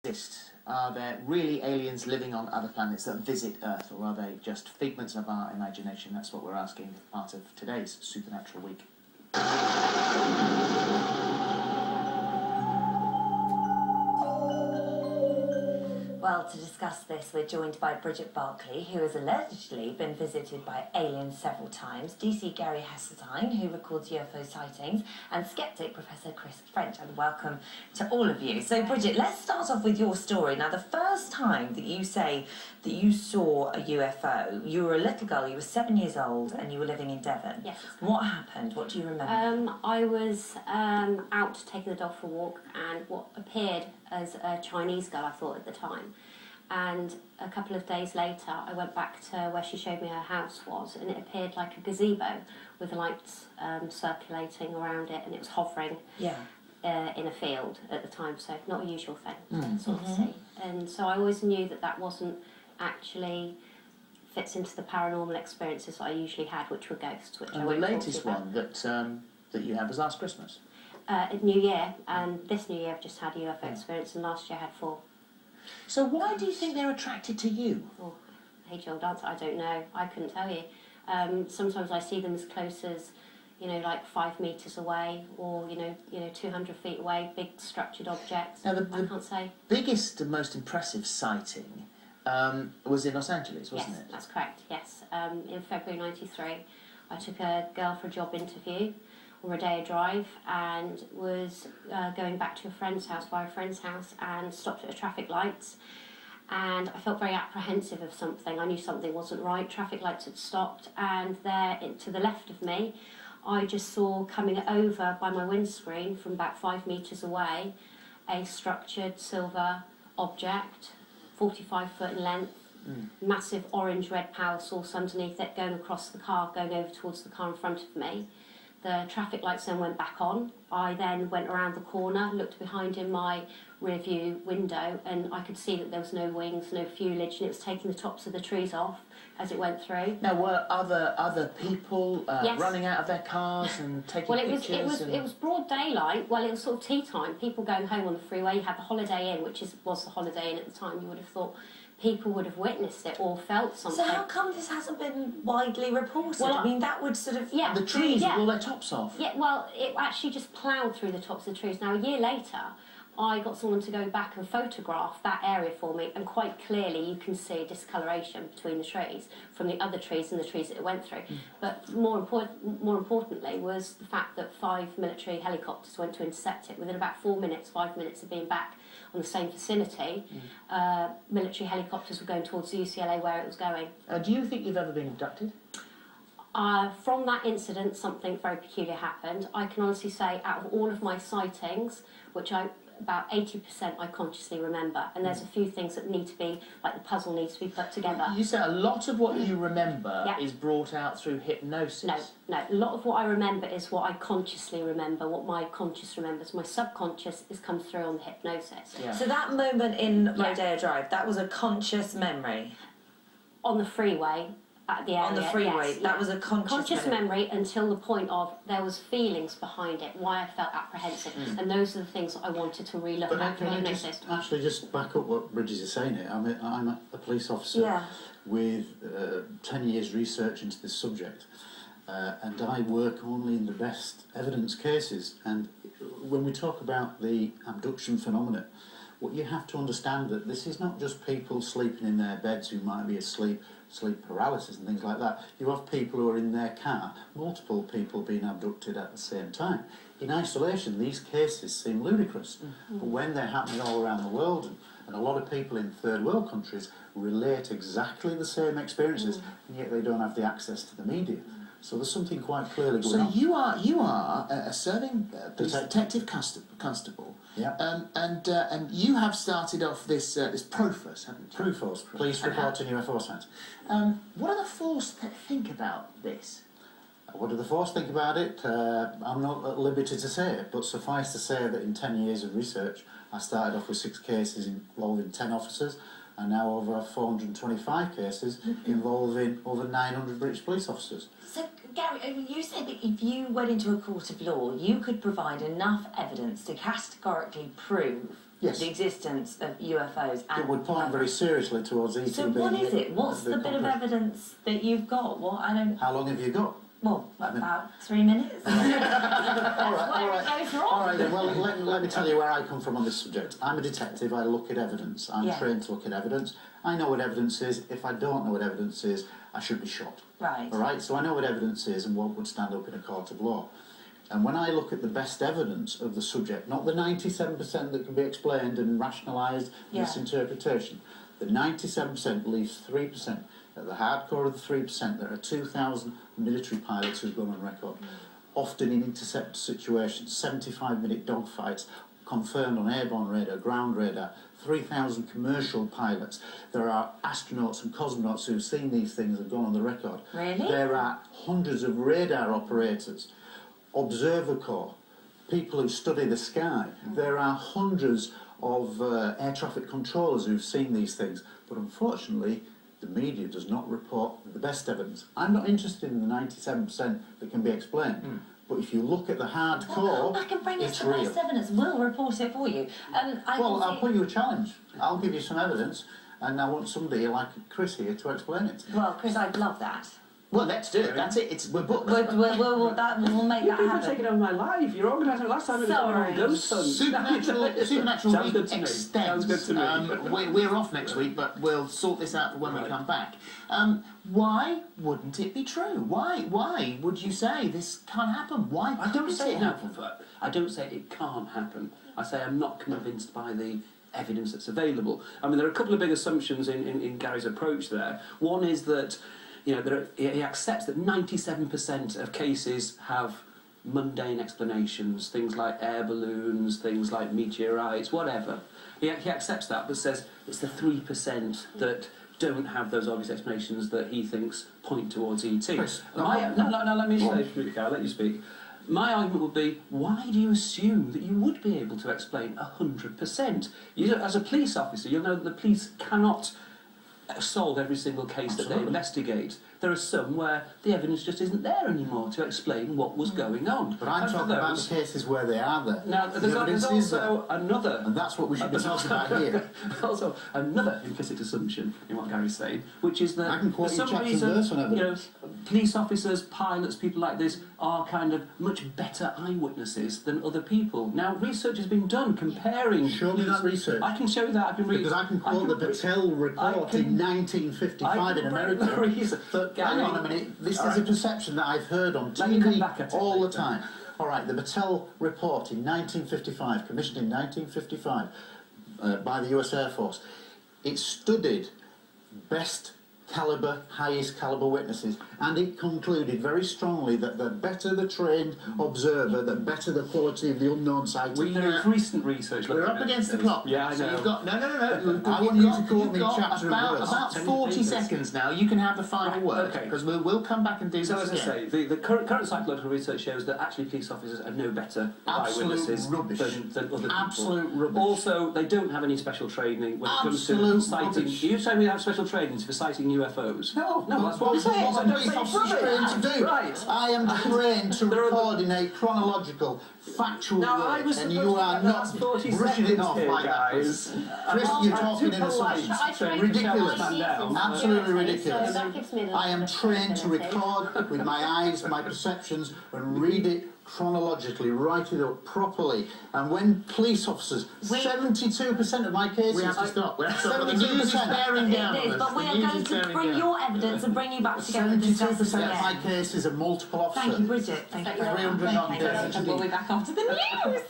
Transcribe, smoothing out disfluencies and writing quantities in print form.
exist? Are there really aliens living on other planets that visit Earth, or are they just figments of our imagination? That's what we're asking as part of today's Supernatural Week. Well, to discuss this, we're joined by Bridget Barclay, who has allegedly been visited by aliens several times, DC Gary Hesseltine, who records UFO sightings, and skeptic Professor Chris French. And welcome to all of you. So, Bridget, let's start off with your story. Now, the first time that you say that you saw a UFO, you were a little girl, you were 7 years old, and you were living in Devon. Yes. What happened? What do you remember? I was out taking the dog for a walk, and what appeared as a Chinese girl, I thought at the time. And a couple of days later, I went back to where she showed me her house was, and it appeared like a gazebo with lights circulating around it, and it was hovering in a field at the time, so not a usual thing to sort of see. And so I always knew that that wasn't actually fits into the paranormal experiences that I usually had, which were ghosts. Which and I the won't talk latest to you about. one that you had was last Christmas. New Year, and this New Year I've just had a UFO experience, and last year I had 4. So why do you think they're attracted to you? Oh, age-old answer, I don't know. I couldn't tell you. Sometimes I see them as close as, like 5 metres away, or 200 feet away, big structured objects. Now, I can't say. Biggest and most impressive sighting was in Los Angeles, wasn't it? Yes, that's correct. Yes, in February '93, I took a girl for a job interview on a day of drive, and was going back to a friend's house via a friend's house, and stopped at a traffic lights, and I felt very apprehensive of something. I knew something wasn't right. Traffic lights had stopped, and there to the left of me I just saw coming over by my windscreen from about 5 metres away a structured silver object, 45 foot in length, massive orange-red power source underneath it, going across the car, going over towards the car in front of me. The traffic lights then went back on. I then went around the corner, looked behind in my rear view window, and I could see that there was no wings, no foliage, and it was taking the tops of the trees off as it went through. Now, were other people running out of their cars and taking pictures? It was broad daylight. Well, it was sort of tea time. People going home on the freeway. You had the Holiday Inn, which was the Holiday Inn at the time. You would have thought people would have witnessed it or felt something. So how come this hasn't been widely reported? Well, I mean, that would sort of... The trees with all their tops off. Yeah, well, it actually just ploughed through the tops of the trees. Now, a year later, I got someone to go back and photograph that area for me, and quite clearly you can see discoloration between the trees from the other trees and the trees that it went through. But more importantly was the fact that 5 military helicopters went to intercept it. Within about 4 minutes, 5 minutes of being back on the same vicinity, military helicopters were going towards the UCLA where it was going. Do you think you've ever been abducted? From that incident, something very peculiar happened. I can honestly say, out of all of my sightings, which about 80% I consciously remember, and there's a few things that need to be, like the puzzle needs to be put together. You said a lot of what you remember is brought out through hypnosis. No, a lot of what I remember is what I consciously remember, what my conscious remembers. My subconscious comes through on the hypnosis. Yeah. So that moment in Rodeo Drive, that was a conscious memory? On the freeway. At the area, on the freeway, that was a conscious memory until the point of there was feelings behind it, why I felt apprehensive, and those are the things that I wanted to re-look at. Can I just back up what Bridget is saying here? I'm a police officer with 10 years research into this subject, and I work only in the best evidence cases. And when we talk about the abduction phenomenon, what you have to understand that this is not just people sleeping in their beds who might be asleep, sleep paralysis and things like that. You have people who are in their car, multiple people being abducted at the same time. In isolation, these cases seem ludicrous, but when they're happening all around the world, and a lot of people in third world countries relate exactly the same experiences, and yet they don't have the access to the media. So there's something quite clearly going on. So you are a serving detective constable. Yeah. And you have started off this PROFOS, haven't you? PROFOS, Police Reporting UFO Science. What do the force think about this? What do the force think about it? I'm not at liberty to say it, but suffice to say that in 10 years of research, I started off with 6 cases involving 10 officers, and now over 425 cases involving over 900 British police officers. So, Gary, you said that if you went into a court of law, you could provide enough evidence to categorically prove Yes. the existence of UFOs. And It would point very seriously towards ET So what is it? What's the bit of evidence that you've got? What I don't. How long have you got? Well, about 3 minutes. all right. Goes wrong. All right, then. Well, let me tell you where I come from on this subject. I'm a detective. I look at evidence. I'm trained to look at evidence. I know what evidence is. If I don't know what evidence is, I should be shot. Right. All right. So I know what evidence is and what would stand up in a court of law. And when I look at the best evidence of the subject, not the 97% that can be explained and rationalised, misinterpretation, the 97% leaves 3%. At the hardcore of the 3%, there are 2,000 military pilots who've gone on record, often in intercept situations, 75-minute dogfights, confirmed on airborne radar, ground radar, 3,000 commercial pilots. There are astronauts and cosmonauts who've seen these things and gone on the record. Really? There are hundreds of radar operators, observer corps, people who study the sky. There are hundreds of air traffic controllers who've seen these things. But unfortunately, the media does not report the best evidence. I'm not interested in the 97% that can be explained. But if you look at the hardcore, Come back and bring us it's the real. best evidence. We'll report it for you. I'll put you a challenge. I'll give you some evidence, and I want somebody like Chris here to explain it to me. Well, Chris, I'd love that. Well, let's do it. That's it. We're booked. We'll make that People happen. taking over my life. You're organising it last time. It was Sorry. all ghost hunts. Supernatural Sounds week good to me. extends. Sounds good to me. We're off next week, but we'll sort this out for when we come back. Why wouldn't it be true? Why would you say this can't happen? Why I don't couldn't say it it happen? I don't say it can't happen. I say I'm not convinced by the evidence that's available. I mean, there are a couple of big assumptions in Gary's approach there. One is that, you know, he accepts that 97% of cases have mundane explanations, things like air balloons, things like meteorites, whatever. He accepts that, but says it's the 3% that don't have those obvious explanations that he thinks point towards ET. Chris, Let me say, Gary, I'll let you speak. My argument would be, why do you assume that you would be able to explain 100%? As a police officer, you'll know that the police cannot solve every single case that they investigate. There are some where the evidence just isn't there anymore to explain what was going on. But I'm talking about the cases where they are there. Now, there's also another... And that's what we should be talking about here. Also, another implicit assumption in what Gary's saying, which is that I can quote for you some chapter and verse on reason, evidence. police officers, pilots, people like this are kind of much better eyewitnesses than other people. Now, research has been done comparing... Show me that research. I can show you that. I can read... Because I can quote the Patel report in 1955 in America. Hang on a minute, this is a perception that I've heard on TV all the time. All right, the Patel report in 1955, commissioned in 1955 by the US Air Force. It studied best calibre, highest calibre witnesses, and it concluded very strongly that the better the trained observer, the better the quality of the unknown sighting. There is recent research... We're up against the clock. Yeah, I know. So you've got, no. I want you to quote me chapter and verse. About 40 seconds now. You can have the final word, okay. because we'll come back and do So, this as I again. say, the current psychological research shows that actually police officers are no better eyewitnesses rubbish. than other people. Absolute rubbish. Also, they don't have any special training when it comes to Absolute sighting... rubbish. You say we have special training for sighting UFOs? No, that's what I'm saying. What I a don't police say officer's it's rubbish. trained to do. Right. I am trained to There are record in a chronological, factual Now, I way, was and supposed you to are get the not last 40 brushing it seconds off here, like that, guys. Chris, I'm you're too talking in polite assumptions. to Ridiculous. shut this man down. Absolutely ridiculous. So that gives me a little I am bit of trained to credibility. record with my eyes, my perceptions, and read it chronologically, write it up properly. And when police officers, 72% of my cases... We have to stop. We have to stop. The 72%. news is bearing down It on is, us. but we The are news going is to bearing bring down. your evidence and bring you back together and discuss this 72% of my again. cases are multiple officers. Thank you, Bridget. Thank you. 300 on And we'll be back after the news.